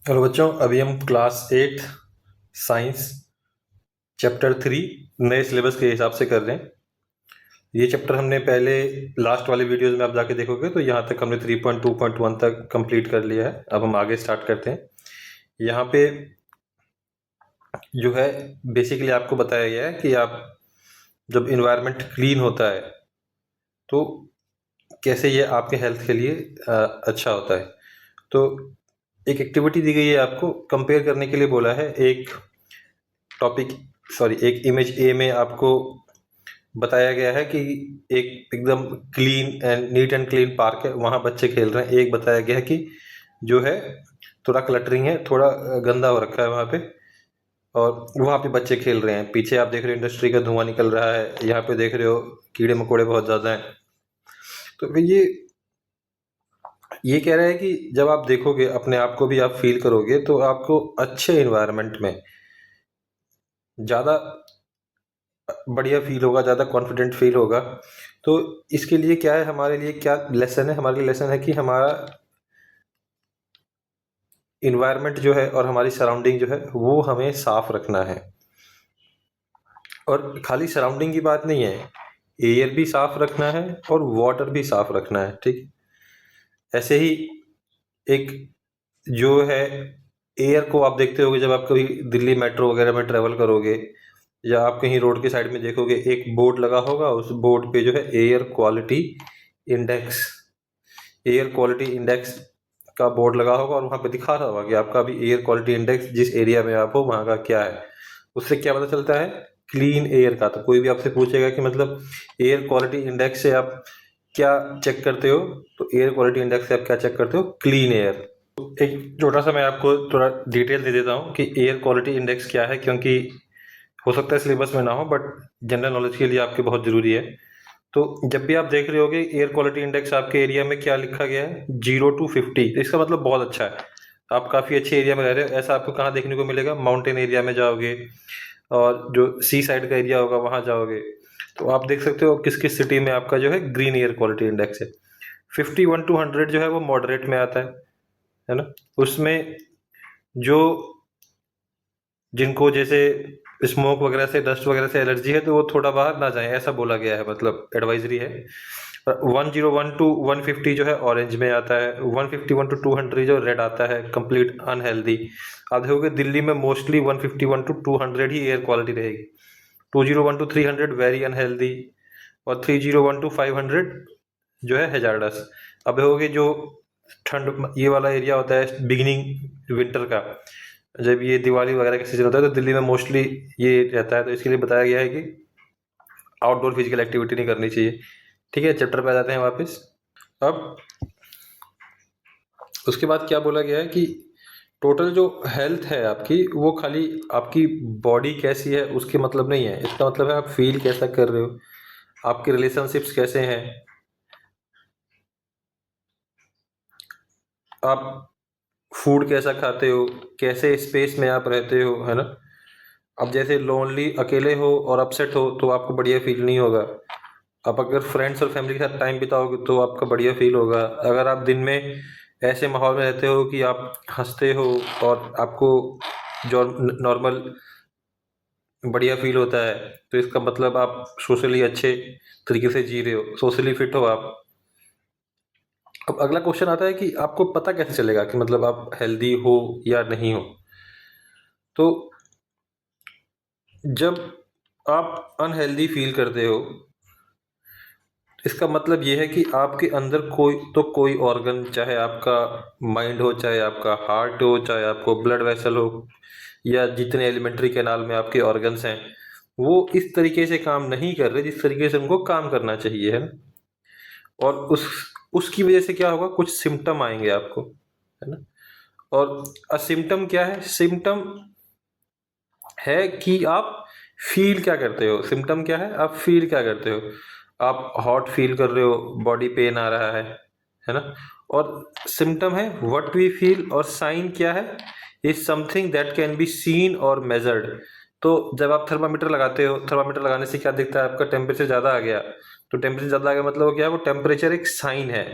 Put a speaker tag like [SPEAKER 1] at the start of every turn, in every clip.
[SPEAKER 1] Hello बच्चों, अभी हम क्लास 8 साइंस चैप्टर 3 नए सिलेबस के हिसाब से कर रहे हैं। ये चैप्टर हमने पहले लास्ट वाले वीडियोस में आप जाके देखोगे तो यहाँ तक हमने 3.2.1 तक कंप्लीट कर लिया है। अब हम आगे स्टार्ट करते हैं। यहाँ पे जो है बेसिकली आपको बताया गया है कि आप जब इन्वायरमेंट क्लीन होता है तो कैसे ये आपके हेल्थ के लिए अच्छा होता है। तो एक एक्टिविटी दी गई है, आपको कंपेयर करने के लिए बोला है। एक टॉपिक सॉरी एक इमेज ए में आपको बताया गया है कि एक एकदम clean and neat and clean park है, वहाँ बच्चे खेल रहे हैं। एक बताया गया है कि जो है थोड़ा क्लटरिंग है, थोड़ा गंदा हो रखा है वहाँ पे, और वहाँ पे बच्चे खेल रहे हैं। पीछे आप देख रहे हो इंडस्ट्री का धुआं निकल रहा है, यहाँ पे देख रहे हो कीड़े मकोड़े बहुत ज़्यादा हैं। तो फिर ये कह रहा है कि जब आप देखोगे अपने आप को भी आप फील करोगे तो आपको अच्छे इन्वायरमेंट में ज़्यादा बढ़िया फील होगा, ज़्यादा कॉन्फिडेंट फील होगा। तो इसके लिए क्या है, हमारे लिए क्या लेसन है? हमारे लिए लेसन है कि हमारा इन्वायरमेंट जो है और हमारी सराउंडिंग जो है वो हमें साफ रखना है। और खाली सराउंडिंग की बात नहीं है, एयर भी साफ रखना है और वाटर भी साफ रखना है। ठीक, ऐसे ही एक जो है एयर को आप देखते होगे, जब आप कभी दिल्ली मेट्रो वगैरह में ट्रेवल करोगे या आप कहीं रोड के साइड में देखोगे, एक बोर्ड लगा होगा, उस बोर्ड पे जो है इंडेक्स एयर क्वालिटी इंडेक्स का बोर्ड लगा होगा, और वहाँ पे दिखा रहा होगा कि आपका अभी एयर क्वालिटी इंडेक्स जिस एरिया में आप हो वहाँ का क्या है। उससे क्या पता चलता है? क्लीन एयर का। तो कोई भी आपसे पूछेगा कि मतलब एयर क्वालिटी इंडेक्स से आप क्या चेक करते हो, तो एयर क्वालिटी इंडेक्स से आप क्या चेक करते हो? Clean air. एक छोटा सा मैं आपको थोड़ा डिटेल दे देता हूँ कि एयर क्वालिटी इंडेक्स क्या है, क्योंकि हो सकता है सिलेबस में ना हो, बट जनरल नॉलेज के लिए आपके बहुत ज़रूरी है। तो जब भी आप देख रहे होगे एयर क्वालिटी इंडेक्स आपके एरिया में क्या लिखा गया है, 0 to 50, तो इसका मतलब बहुत अच्छा है, आप काफ़ी अच्छे एरिया में रह रहे हो। ऐसा आपको कहाँ देखने को मिलेगा? माउंटेन एरिया में जाओगे और जो सी साइड का एरिया होगा वहाँ जाओगे, तो आप देख सकते हो किस किस सिटी में आपका जो है ग्रीन एयर क्वालिटी इंडेक्स है। 51 to 100 जो है वो मॉडरेट में आता है ना। उसमें जो जिनको जैसे स्मोक वगैरह से, डस्ट वगैरह से एलर्जी है, तो वो थोड़ा बाहर ना जाएं, ऐसा बोला गया है, मतलब एडवाइजरी है। 101 to 150 जो है ऑरेंज में आता है। 151 to 200 जो रेड आता है, कंप्लीट अनहेल्दी। आप देखोगे दिल्ली में mostly 151 to 200 he air quality रहेगी। 201 to 300 वेरी अनहेल्दी, और 301 to 500 जो है हेजार्डस। अब देखोगे जो ठंड ये वाला एरिया होता है बिगिनिंग विंटर का, जब ये दिवाली वगैरह का सीजन होता है, तो दिल्ली में मोस्टली ये रहता है। तो इसके लिए बताया गया है कि आउटडोर फिजिकल एक्टिविटी नहीं करनी चाहिए। ठीक है, चैप्टर पे आ जाते हैं वापस। अब उसके बाद क्या बोला गया है कि टोटल जो हेल्थ है आपकी, वो खाली आपकी बॉडी कैसी है उसके मतलब नहीं है। इसका मतलब है आप फील कैसा कर रहे हो, आपके रिलेशनशिप्स कैसे हैं, आप फूड कैसा खाते हो, कैसे स्पेस में आप रहते हो, है ना। अब जैसे लोनली अकेले हो और अपसेट हो तो आपको बढ़िया फील नहीं होगा। आप अगर फ्रेंड्स और फैमिली के साथ टाइम बिताओगे तो आपका बढ़िया फील होगा। अगर आप दिन में ऐसे माहौल में रहते हो कि आप हंसते हो और आपको जो नॉर्मल बढ़िया फील होता है, तो इसका मतलब आप सोशली अच्छे तरीके से जी रहे हो, सोशली फिट हो आप। अब अगला क्वेश्चन आता है कि आपको पता कैसे चलेगा कि मतलब आप हेल्दी हो या नहीं हो। तो जब आप अनहेल्दी फील करते हो, इसका मतलब ये है कि आपके अंदर कोई ऑर्गन, चाहे आपका माइंड हो, चाहे आपका हार्ट हो, चाहे आपको ब्लड वेसल हो, या जितने एलिमेंट्री कैनाल में आपके ऑर्गन्स हैं, वो इस तरीके से काम नहीं कर रहे जिस तरीके से उनको काम करना चाहिए, है ना। और उसकी वजह से क्या होगा, कुछ सिम्टम आएंगे आपको, है ना। और सिम्टम क्या है? सिम्टम है कि आप फील क्या करते हो। सिम्टम क्या है? आप फील क्या करते हो। आप हॉट फील कर रहे हो, बॉडी पेन आ रहा है ना। और सिम्टम है व्हाट वी फील, और साइन क्या है? Is something that can be seen और मेजर्ड। तो जब आप थर्मामीटर लगाते हो, थर्मामीटर लगाने से क्या दिखता है? आपका टेम्परेचर ज़्यादा आ गया, तो टेम्परेचर ज़्यादा आ गया मतलब वो क्या है? वो टेम्परेचर एक साइन है।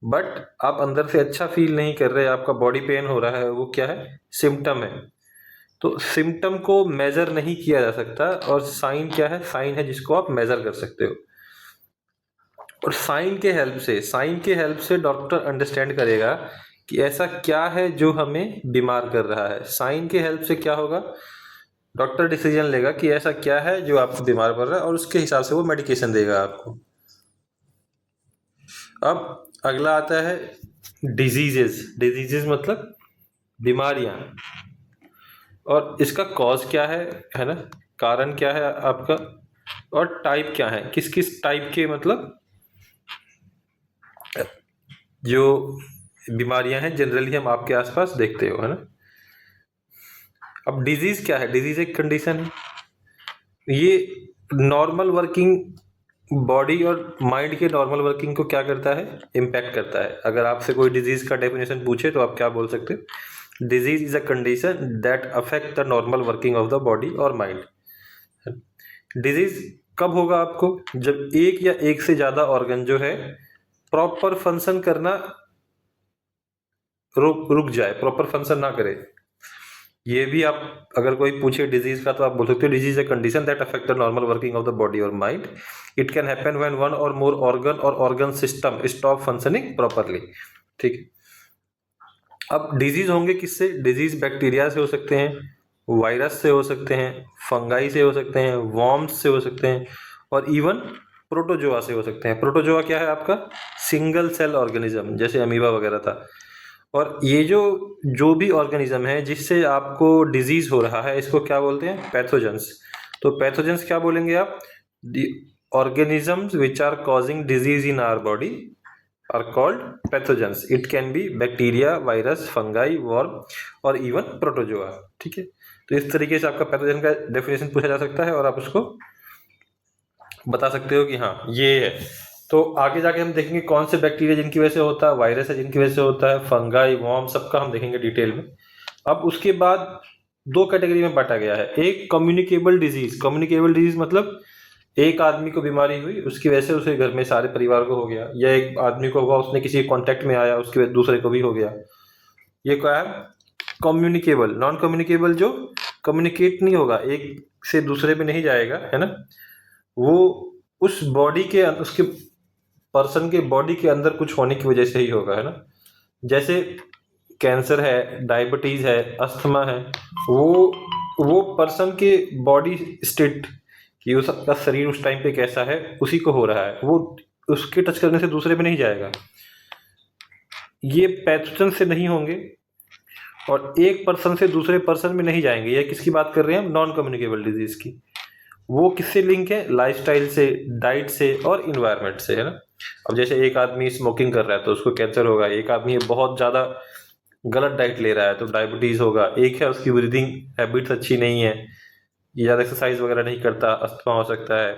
[SPEAKER 1] बट आप अंदर से अच्छा फील नहीं कर रहे, आपका बॉडी पेन हो रहा है, वो क्या है? सिम्टम है। तो सिम्टम को मेजर नहीं किया जा सकता, और साइन क्या है? साइन है जिसको आप मेजर कर सकते हो। और साइन के हेल्प से डॉक्टर अंडरस्टैंड करेगा कि ऐसा क्या है जो हमें बीमार कर रहा है। साइन के हेल्प से क्या होगा? डॉक्टर डिसीजन लेगा कि ऐसा क्या है जो आपको बीमार कर रहा है, और उसके हिसाब से वो मेडिकेशन देगा आपको। अब अगला आता है डिजीजेस। डिजीजेस मतलब बीमारियां, और इसका कॉज क्या है ना, कारण क्या है आपका, और टाइप क्या है, किस किस टाइप के मतलब जो बीमारियां हैं जनरली हम आपके आसपास देखते हो, है ना। अब डिजीज क्या है? डिजीज एक कंडीशन है, ये नॉर्मल वर्किंग बॉडी और माइंड के नॉर्मल वर्किंग को क्या करता है? इम्पैक्ट करता है। अगर आपसे कोई डिजीज का डेफिनेशन पूछे तो आप क्या बोल सकते हो? Disease is a condition that affect the normal working of the body और माइंड। डिजीज कब होगा आपको? जब एक या एक से ज्यादा ऑर्गन जो है प्रॉपर फंक्शन करना रुक जाए, प्रॉपर फंक्शन ना करे। ये भी आप अगर कोई पूछे डिजीज का तो आप बोल सकते हो disease a condition that affect the normal working of the body और mind. It can happen when one or more organ or organ system stop functioning properly. ठीक है। अब डिजीज होंगे किससे? डिजीज बैक्टीरिया से हो सकते हैं, वायरस से हो सकते हैं, फंगाई से हो सकते हैं, वॉर्म्स से हो सकते हैं, और इवन प्रोटोजोआ से हो सकते हैं। प्रोटोजोआ क्या है आपका? सिंगल सेल ऑर्गेनिज्म, जैसे अमीबा वगैरह था। और ये जो जो भी ऑर्गेनिज्म है जिससे आपको डिजीज हो रहा है, इसको क्या बोलते हैं? पैथोजेंस। तो पैथोजेंस क्या बोलेंगे आप? The organisms which are causing disease in our body are called pathogens. It can be bacteria, virus, fungi, worm, और इवन प्रोटोजोआ। ठीक है। तो इस तरीके से आपका पैथोजन का डेफिनेशन पूछा जा सकता है, और आप उसको बता सकते हो कि हाँ ये है। तो आगे जाके हम देखेंगे कौन से बैक्टीरिया जिनकी वजह से होता है, वायरस है जिनकी वजह से होता है, फंगाई, वॉर्म, सबका हम देखेंगे डिटेल में। अब उसके बाद दो कैटेगरी में बांटा गया है। एक कम्युनिकेबल डिजीज। कम्युनिकेबल डिजीज मतलब एक आदमी को बीमारी हुई, उसकी वजह से उसे घर में सारे परिवार को हो गया, या एक आदमी को हुआ, उसने किसी कांटेक्ट में आया, उसके वजह दूसरे को भी हो गया। ये क्या है? कम्युनिकेबल। नॉन कम्युनिकेबल जो कम्युनिकेट नहीं होगा, एक से दूसरे में नहीं जाएगा, है ना, वो उस बॉडी के उसके पर्सन के बॉडी के अंदर कुछ होने की वजह से ही होगा, है ना। जैसे कैंसर है, डायबिटीज है, अस्थमा है, वो पर्सन के बॉडी स्टेट कि उसका शरीर उस टाइम पे कैसा है उसी को हो रहा है, वो उसके टच करने से दूसरे में नहीं जाएगा। ये पैथोजन से नहीं होंगे, और एक पर्सन से दूसरे पर्सन में नहीं जाएंगे। ये किसकी बात कर रहे हैं हम? नॉन कम्युनिकेबल डिजीज की। वो किससे लिंक है? लाइफस्टाइल से, डाइट से, और इन्वायरमेंट से, है ना। अब जैसे एक आदमी स्मोकिंग कर रहा है तो उसको कैंसर होगा, एक आदमी बहुत ज़्यादा गलत डाइट ले रहा है तो डायबिटीज़ होगा, एक है उसकी ब्रीदिंग हैबिट्स अच्छी नहीं है, ज़्यादा एक्सरसाइज वगैरह नहीं करता, अस्थमा हो सकता है।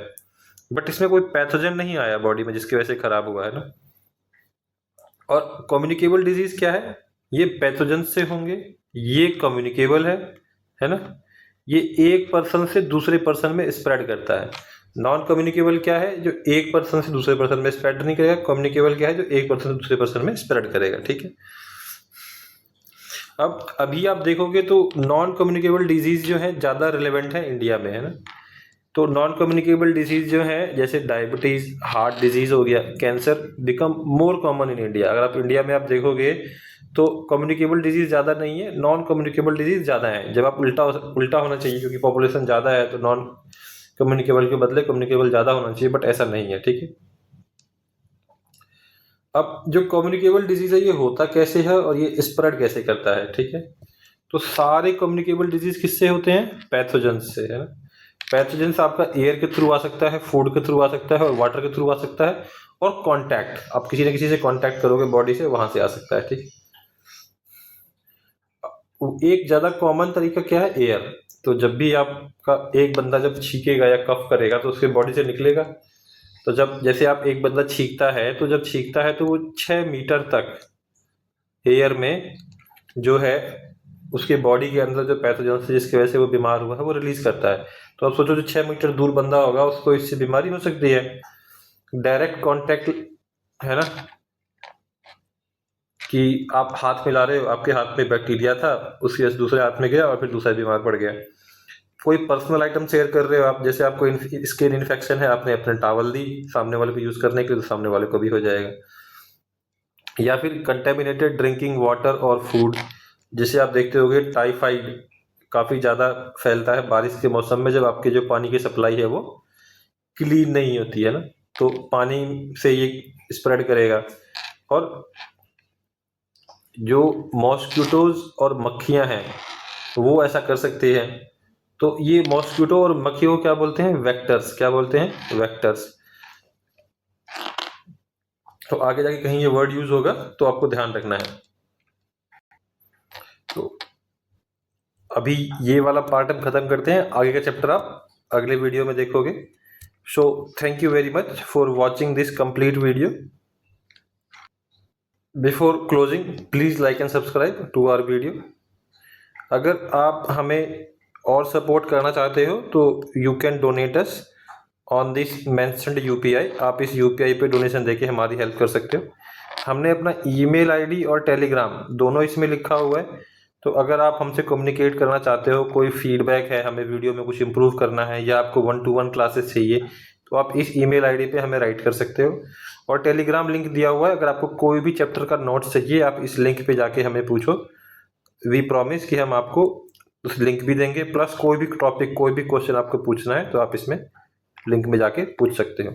[SPEAKER 1] बट इसमें कोई पैथोजन नहीं आया बॉडी में जिसकी वजह से खराब हुआ, है ना। और कम्युनिकेबल डिजीज क्या है? ये पैथोजन से होंगे, ये कम्युनिकेबल है ना। ये एक पर्सन से दूसरे पर्सन में स्प्रेड करता है। नॉन कम्युनिकेबल क्या है? जो एक पर्सन से दूसरे पर्सन में स्प्रेड नहीं करेगा। कम्युनिकेबल क्या है? जो एक पर्सन से दूसरे पर्सन में स्प्रेड करेगा। ठीक है। अब अभी आप देखोगे तो नॉन कम्युनिकेबल डिजीज जो है ज़्यादा रिलेवेंट है इंडिया में, है ना। तो नॉन कम्युनिकेबल डिजीज जो है जैसे डायबिटीज, हार्ट डिजीज हो गया, cancer become more common in India. अगर आप इंडिया में आप देखोगे तो कम्युनिकेबल डिजीज ज़्यादा नहीं है, नॉन कम्युनिकेबल डिजीज ज़्यादा है। जब आप उल्टा होना चाहिए, क्योंकि पॉपुलेशन ज़्यादा है तो नॉन कम्युनिकेबल के बदले कम्युनिकेबल ज़्यादा होना चाहिए, बट ऐसा नहीं है। ठीक है। अब जो कम्युनिकेबल डिजीज है ये होता कैसे है और ये स्प्रेड कैसे करता है? ठीक है। तो सारे कम्युनिकेबल डिजीज किससे होते हैं? पैथोजन से, है ना। पैथोजेंस आपका एयर के थ्रू आ सकता है, फूड के थ्रू आ सकता है, और वाटर के थ्रू आ सकता है, और कांटेक्ट, आप किसी न किसी से कांटेक्ट करोगे बॉडी से, वहां से आ सकता है। ठीक। एक ज्यादा कॉमन तरीका क्या है? एयर। तो जब भी आपका एक बंदा जब छींकेगा या कफ करेगा तो उसके बॉडी से निकलेगा। तो जब जैसे आप एक बंदा छींकता है तो जब छींकता है तो वो 6 मीटर तक एयर में जो है उसके बॉडी के अंदर जो पैथोजन से जिसकी वजह से वो बीमार हुआ है वो रिलीज करता है। तो आप सोचो जो 6 मीटर दूर बंदा होगा उसको इससे बीमारी हो सकती है, डायरेक्ट कांटेक्ट, है ना। कि आप हाथ मिला रहे हो, आपके हाथ में बैक्टीरिया था, उसके वजह से दूसरे हाथ में गया और फिर दूसरा बीमार पड़ गया। कोई पर्सनल आइटम शेयर कर रहे हो आप, जैसे आपको स्किन इन्फेक्शन है, आपने अपने टॉवल दी सामने वाले को यूज़ करने के लिए, तो सामने वाले को भी हो जाएगा। या फिर कंटेमिनेटेड ड्रिंकिंग वाटर और फूड, जैसे आप देखते होंगे टाइफाइड काफ़ी ज़्यादा फैलता है बारिश के मौसम में, जब आपके जो पानी की सप्लाई है वो क्लीन नहीं होती है ना, तो पानी से ये स्प्रेड करेगा। और जो मॉस्किटोज और मक्खियां हैं वो ऐसा कर सकते हैं। तो ये मॉस्किटो और मक्खियों को क्या बोलते हैं? वेक्टर्स। क्या बोलते हैं? वेक्टर्स। तो आगे जाके कहीं ये वर्ड यूज होगा तो आपको ध्यान रखना है। तो अभी ये वाला पार्ट हम खत्म करते हैं, आगे का चैप्टर आप अगले वीडियो में देखोगे। So thank you very much for watching this complete video. Before closing please like and subscribe to our video. अगर आप हमें और सपोर्ट करना चाहते हो तो you can donate us on this mentioned UPI. आप इस यूपीआई पे डोनेशन देके हमारी हेल्प कर सकते हो। हमने अपना ईमेल आईडी और टेलीग्राम दोनों इसमें लिखा हुआ है। तो अगर आप हमसे कम्युनिकेट करना चाहते हो, कोई फीडबैक है, हमें वीडियो में कुछ इम्प्रूव करना है, या आपको 1-to-1 क्लासेस चाहिए, तो आप इस ईमेल आईडी पे हमें राइट कर सकते हो। और टेलीग्राम लिंक दिया हुआ है, अगर आपको कोई भी चैप्टर का नोट्स चाहिए आप इस लिंक पे जाके हमें पूछो। वी प्रॉमिस कि हम आपको उस लिंक भी देंगे, प्लस कोई भी टॉपिक, कोई भी क्वेश्चन आपको पूछना है तो आप इसमें लिंक में जाके पूछ सकते हो।